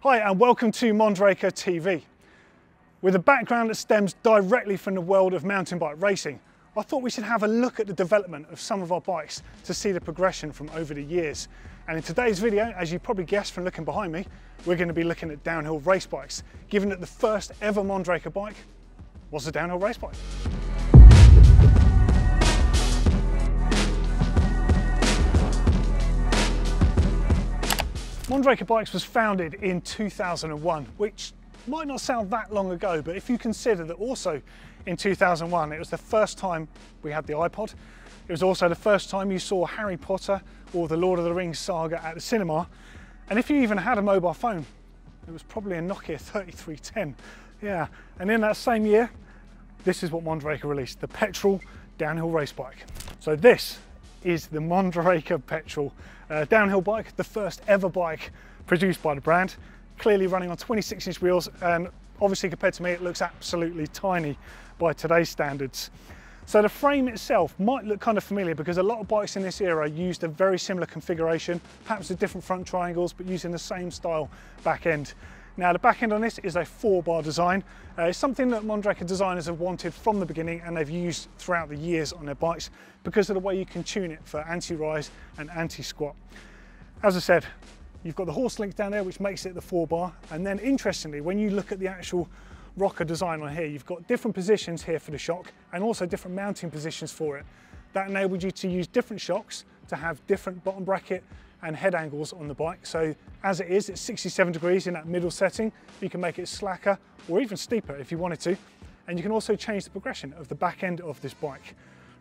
Hi and welcome to Mondraker TV. With a background that stems directly from the world of mountain bike racing, I thought we should have a look at the development of some of our bikes to see the progression from over the years. And in today's video, as you probably guessed from looking behind me, we're going to be looking at downhill race bikes, given that the first ever Mondraker bike was a downhill race bike. Mondraker Bikes was founded in 2001, which might not sound that long ago, but if you consider that also in 2001 it was the first time we had the iPod, it was also the first time you saw Harry Potter or the Lord of the Rings saga at the cinema, and if you even had a mobile phone, it was probably a Nokia 3310. Yeah, and in that same year, this is what Mondraker released, the petrol downhill race bike. So this is the Mondraker petrol downhill bike, the first ever bike produced by the brand, clearly running on 26-inch wheels, and obviously compared to me it looks absolutely tiny by today's standards. So the frame itself might look kind of familiar because a lot of bikes in this era used a very similar configuration, perhaps with different front triangles but using the same style back end. Now the back end on this is a 4-bar design. It's something that Mondraker designers have wanted from the beginning and they've used throughout the years on their bikes because of the way you can tune it for anti-rise and anti-squat. As I said, you've got the horse link down there which makes it the 4-bar, and then interestingly when you look at the actual rocker design on here, you've got different positions here for the shock and also different mounting positions for it. That enabled you to use different shocks to have different bottom bracket and head angles on the bike. So as it is, it's 67 degrees in that middle setting. You can make it slacker or even steeper if you wanted to. And you can also change the progression of the back end of this bike.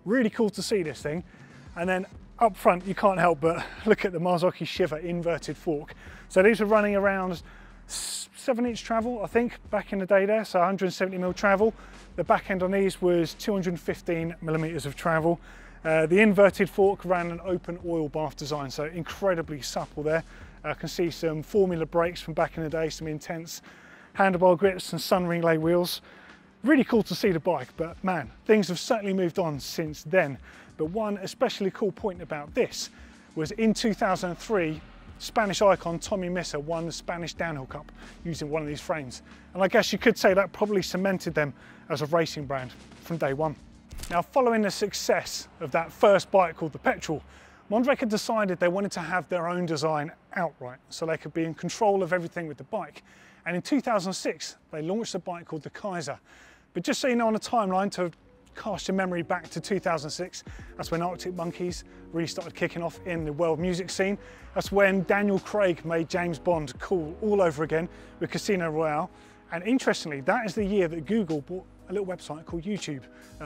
Really cool to see this thing. And then up front, you can't help but look at the Marzocchi Shiver inverted fork. So these were running around 7-inch travel, I think, back in the day there, so 170mm travel. The back end on these was 215mm of travel. The inverted fork ran an open oil bath design, so incredibly supple there. I can see some Formula brakes from back in the day, some intense handlebar grips and sun ringlay wheels. Really cool to see the bike, but man, things have certainly moved on since then. But one especially cool point about this was in 2003, Spanish icon Tommy Missa won the Spanish Downhill Cup using one of these frames. And I guess you could say that probably cemented them as a racing brand from day one. Now, following the success of that first bike called the Petrol, Mondraker decided they wanted to have their own design outright so they could be in control of everything with the bike. And in 2006, they launched a bike called the Kaiser. But just so you know on a timeline to cast your memory back to 2006, that's when Arctic Monkeys really started kicking off in the world music scene. That's when Daniel Craig made James Bond cool all over again with Casino Royale. And interestingly, that is the year that Google bought a little website called YouTube,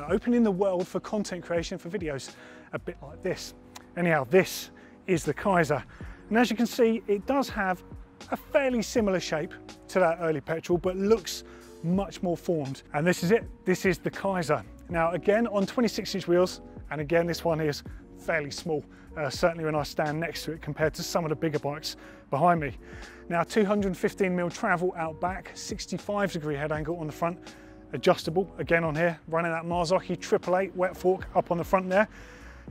opening the world for content creation for videos, a bit like this. Anyhow, this is the Kaiser. And as you can see, it does have a fairly similar shape to that early petrol, but looks much more formed. And this is it, this is the Kaiser. Now again, on 26-inch wheels, and again, this one is fairly small, certainly when I stand next to it compared to some of the bigger bikes behind me. Now 215mm travel out back, 65-degree head angle on the front, adjustable again on here, running that Marzocchi 888 wet fork up on the front there.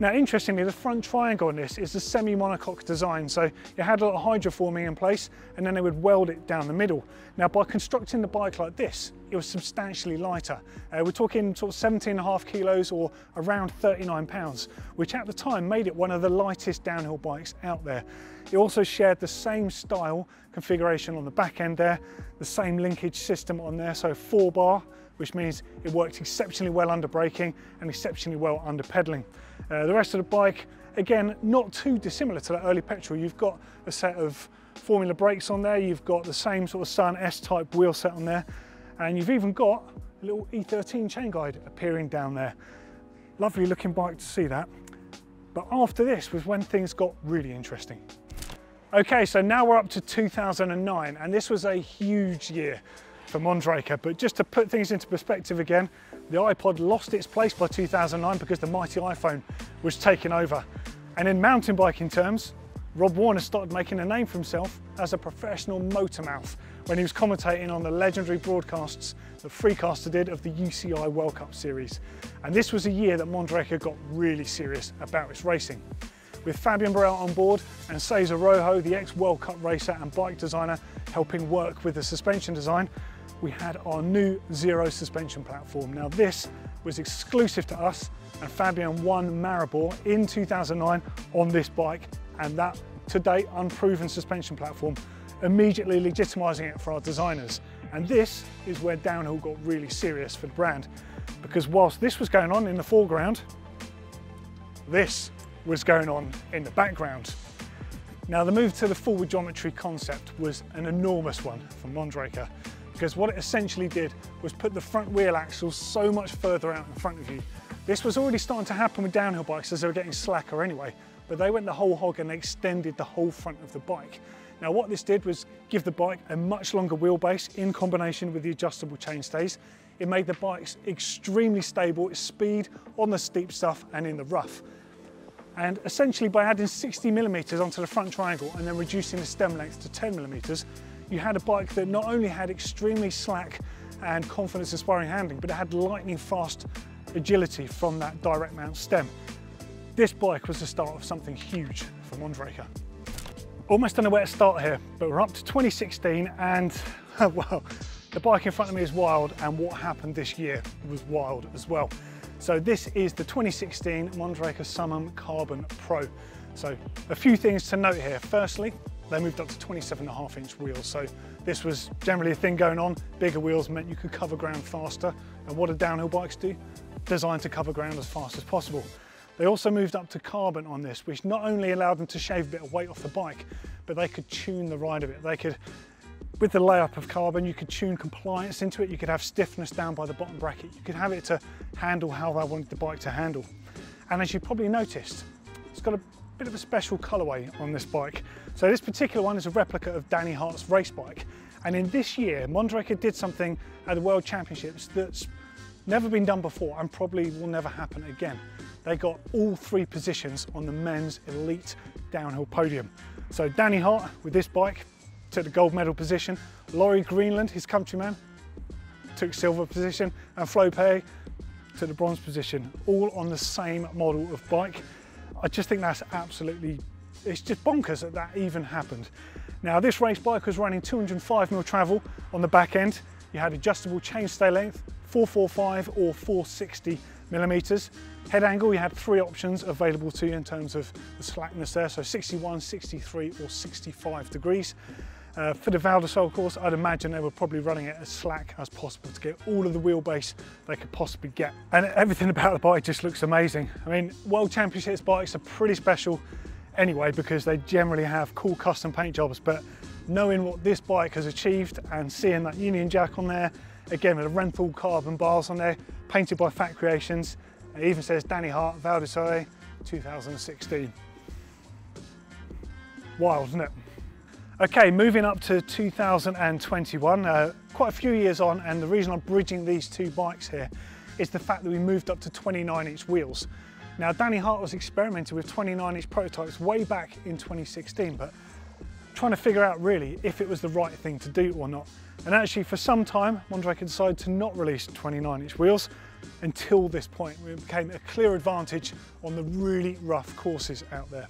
Now interestingly, the front triangle on this is the semi-monocoque design, so you had a lot of hydroforming in place and then they would weld it down the middle. Now by constructing the bike like this, it was substantially lighter. We're talking sort of 17.5 kilos or around 39 pounds, which at the time made it one of the lightest downhill bikes out there. It also shared the same style configuration on the back end there, the same linkage system on there, so 4-bar, which means it worked exceptionally well under braking and exceptionally well under pedaling. The rest of the bike, again, not too dissimilar to that early petrol. You've got a set of Formula brakes on there, you've got the same sort of Sun S-type wheel set on there, and you've even got a little E13 chain guide appearing down there. Lovely looking bike to see that. But after this was when things got really interesting. Okay, so now we're up to 2009, and this was a huge year for Mondraker, but just to put things into perspective again, the iPod lost its place by 2009 because the mighty iPhone was taken over. And in mountain biking terms, Rob Warner started making a name for himself as a professional motor mouth when he was commentating on the legendary broadcasts that Freecaster did of the UCI World Cup Series. And this was a year that Mondraker got really serious about its racing. with Fabian Burrell on board and Cesar Rojo, the ex-World Cup racer and bike designer, helping work with the suspension design, we had our new Zero suspension platform. Now this was exclusive to us, and Fabian won Maribor in 2009 on this bike, and that to date unproven suspension platform, immediately legitimising it for our designers. And this is where downhill got really serious for the brand, because whilst this was going on in the foreground, this was going on in the background. Now the move to the forward geometry concept was an enormous one for Mondraker, because what it essentially did was put the front wheel axles so much further out in front of you. This was already starting to happen with downhill bikes as they were getting slacker anyway, but they went the whole hog and they extended the whole front of the bike. Now what this did was give the bike a much longer wheelbase in combination with the adjustable chainstays. It made the bikes extremely stable at speed, on the steep stuff and in the rough. And essentially by adding 60mm onto the front triangle and then reducing the stem length to 10mm, you had a bike that not only had extremely slack and confidence-inspiring handling, but it had lightning fast agility from that direct mount stem. This bike was the start of something huge for Mondraker. Almost don't know where to start here, but we're up to 2016 and well, the bike in front of me is wild, and what happened this year was wild as well. So this is the 2016 Mondraker Summum Carbon Pro. So a few things to note here. Firstly, they moved up to 27.5-inch wheels. So this was generally a thing going on. Bigger wheels meant you could cover ground faster. And what do downhill bikes do? Designed to cover ground as fast as possible. They also moved up to carbon on this, which not only allowed them to shave a bit of weight off the bike, but they could tune the ride of it. They could, with the layup of carbon, you could tune compliance into it. You could have stiffness down by the bottom bracket. You could have it to handle how they wanted the bike to handle. And as you probably noticed, it's got a bit of a special colorway on this bike. So this particular one is a replica of Danny Hart's race bike. And in this year, Mondraker did something at the World Championships that's never been done before and probably will never happen again. They got all 3 positions on the men's elite downhill podium. So Danny Hart with this bike took the gold medal position. Laurie Greenland, his countryman, took silver position, and Flo Perret took the bronze position, all on the same model of bike. I just think that's absolutely, it's just bonkers that that even happened. Now this race bike was running 205mm travel on the back end. You had adjustable chainstay length, 445 or 460mm. Head angle, you had 3 options available to you in terms of the slackness there, so 61, 63 or 65 degrees. For the Val d'Isole course, I'd imagine they were probably running it as slack as possible to get all of the wheelbase they could possibly get. And everything about the bike just looks amazing. I mean, World Championships bikes are pretty special anyway because they generally have cool custom paint jobs, but knowing what this bike has achieved and seeing that Union Jack on there, again with the Renthal carbon bars on there, painted by Fat Creations, it even says Danny Hart, Val d'Isole, 2016. Wild, isn't it? Okay, moving up to 2021, quite a few years on, and the reason I'm bridging these 2 bikes here is the fact that we moved up to 29-inch wheels. Now, Danny Hart was experimenting with 29-inch prototypes way back in 2016, but trying to figure out really if it was the right thing to do or not. And actually, for some time, Mondraker decided to not release 29-inch wheels until this point, where it became a clear advantage on the really rough courses out there.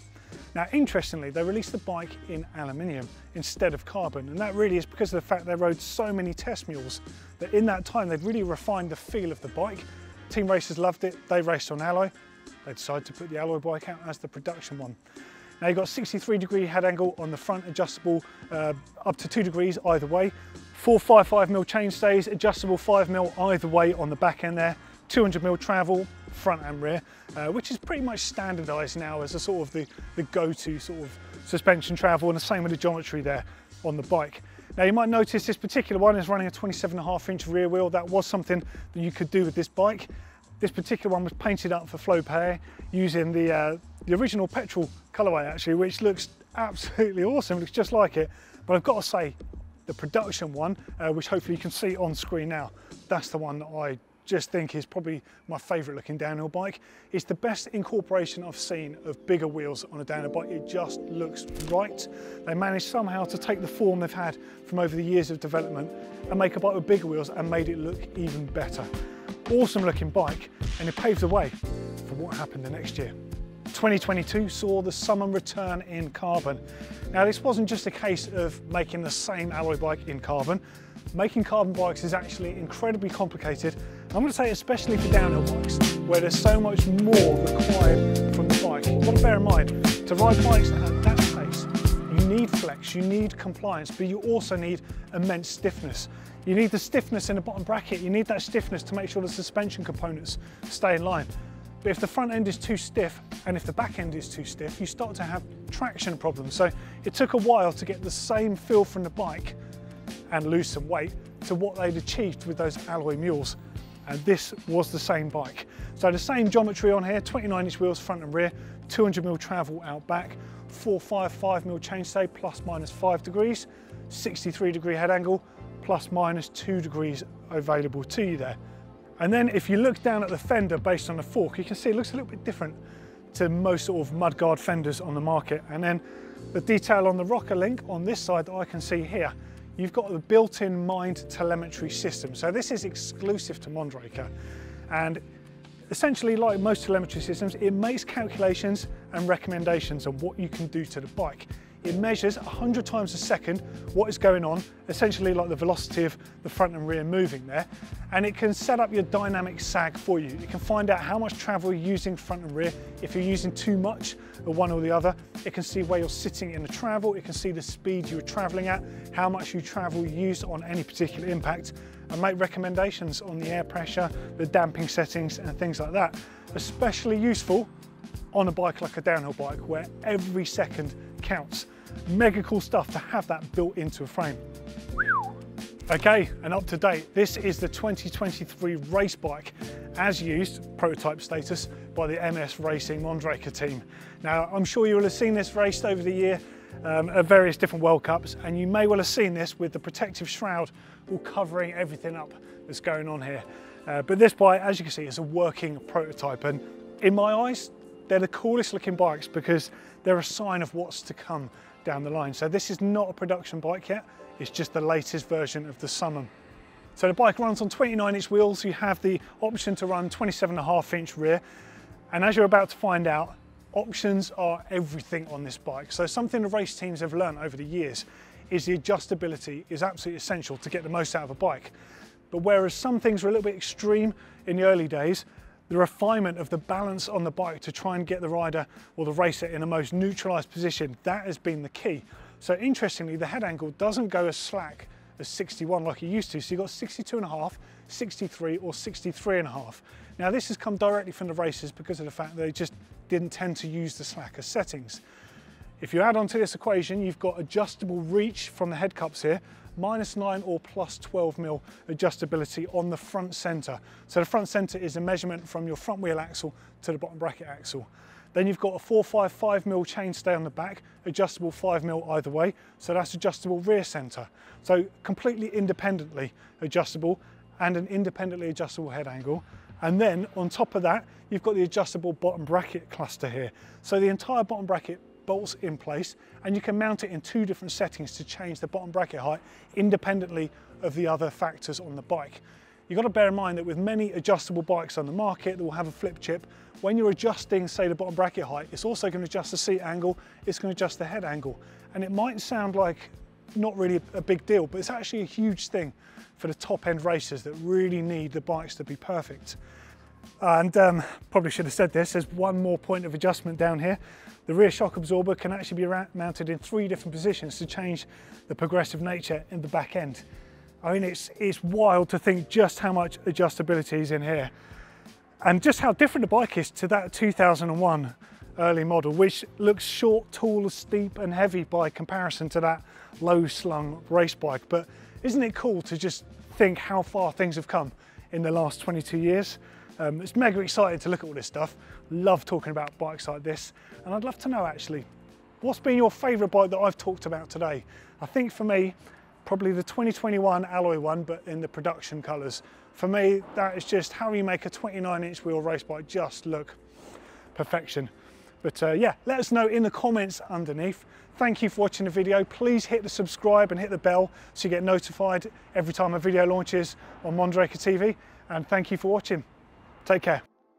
Now, interestingly, they released the bike in aluminium instead of carbon, and that really is because of the fact they rode so many test mules that in that time they'd really refined the feel of the bike. Team racers loved it, they raced on alloy. They decided to put the alloy bike out as the production one. Now you've got 63-degree head angle on the front, adjustable up to 2 degrees either way. 455mm chainstays, adjustable 5mm either way on the back end there. 200mm travel, front and rear, which is pretty much standardised now as a sort of the go-to sort of suspension travel, and the same with the geometry there on the bike. Now you might notice this particular one is running a 27.5-inch rear wheel. That was something that you could do with this bike. This particular one was painted up for Flo Perret using the original petrol colourway actually, which looks absolutely awesome. It looks just like it, but I've got to say the production one, which hopefully you can see on screen now, that's the one that I just think is probably my favourite looking downhill bike. It's the best incorporation I've seen of bigger wheels on a downhill bike. It just looks right. They managed somehow to take the form they've had from over the years of development and make a bike with bigger wheels and made it look even better. Awesome looking bike, and it paved the way for what happened the next year. 2022 saw the Summon return in carbon. Now this wasn't just a case of making the same alloy bike in carbon. Making carbon bikes is actually incredibly complicated. I'm going to say especially for downhill bikes, where there's so much more required from the bike. You've got to bear in mind, to ride bikes at that pace, you need flex, you need compliance, but you also need immense stiffness. You need the stiffness in the bottom bracket, you need that stiffness to make sure the suspension components stay in line. But if the front end is too stiff and if the back end is too stiff, you start to have traction problems. So it took a while to get the same feel from the bike and lose some weight to what they'd achieved with those alloy mules. And this was the same bike. So the same geometry on here, 29-inch wheels front and rear, 200mm travel out back, 455mm chainstay plus minus 5 degrees, 63-degree head angle, plus minus 2 degrees available to you there. And then if you look down at the fender based on the fork, you can see it looks a little bit different to most sort of mudguard fenders on the market. And then the detail on the rocker link on this side that I can see here, you've got the built-in Mind telemetry system. So this is exclusive to Mondraker. And essentially, like most telemetry systems, it makes calculations and recommendations on what you can do to the bike. It measures 100 times a second what is going on, essentially like the velocity of the front and rear moving there. And it can set up your dynamic sag for you. It can find out how much travel you're using front and rear. If you're using too much of one or the other, it can see where you're sitting in the travel. It can see the speed you're traveling at, how much you travel used on any particular impact, and make recommendations on the air pressure, the damping settings and things like that. Especially useful on a bike like a downhill bike where every second counts. Mega cool stuff to have that built into a frame. Okay, and up to date, this is the 2023 race bike as used, prototype status, by the MS Racing Mondraker team. Now, I'm sure you will have seen this raced over the year at various different World Cups, and you may well have seen this with the protective shroud all covering everything up that's going on here. But this bike, as you can see, is a working prototype, and in my eyes, they're the coolest looking bikes because they're a sign of what's to come down the line. So this is not a production bike yet, it's just the latest version of the Summon. So the bike runs on 29-inch wheels. You have the option to run 27.5-inch rear. And as you're about to find out, options are everything on this bike. So something the race teams have learned over the years is the adjustability is absolutely essential to get the most out of a bike. But whereas some things were a little bit extreme in the early days, the refinement of the balance on the bike to try and get the rider or the racer in the most neutralized position, that has been the key. So interestingly, the head angle doesn't go as slack as 61 like it used to. So you've got 62.5, 63 or 63.5. Now this has come directly from the racers because of the fact that they just didn't tend to use the slacker settings. If you add on to this equation, you've got adjustable reach from the head cups here, -9 or +12mm adjustability on the front center. So the front center is a measurement from your front wheel axle to the bottom bracket axle. Then you've got a 455mm chainstay on the back, adjustable 5mm either way, so that's adjustable rear center. So completely independently adjustable and an independently adjustable head angle. And then on top of that, you've got the adjustable bottom bracket cluster here. So the entire bottom bracket bolts in place, and you can mount it in 2 different settings to change the bottom bracket height independently of the other factors on the bike. You've got to bear in mind that with many adjustable bikes on the market that will have a flip chip, when you're adjusting, say, the bottom bracket height, it's also going to adjust the seat angle, it's going to adjust the head angle. And it might sound like not really a big deal, but it's actually a huge thing for the top end racers that really need the bikes to be perfect. And probably should have said this, there's one more point of adjustment down here. The rear shock absorber can actually be mounted in 3 different positions to change the progressive nature in the back end. I mean, it's wild to think just how much adjustability is in here and just how different the bike is to that 2001 early model, which looks short, tall, steep and heavy by comparison to that low slung race bike. But isn't it cool to just think how far things have come in the last 22 years? It's mega exciting to look at all this stuff. Love talking about bikes like this. And I'd love to know actually, what's been your favourite bike that I've talked about today? I think for me, probably the 2021 alloy one, but in the production colours. For me, that is just how you make a 29-inch wheel race bike just look perfection. But yeah, let us know in the comments underneath. Thank you for watching the video. Please hit the subscribe and hit the bell so you get notified every time a video launches on Mondraker TV. And thank you for watching. Take care.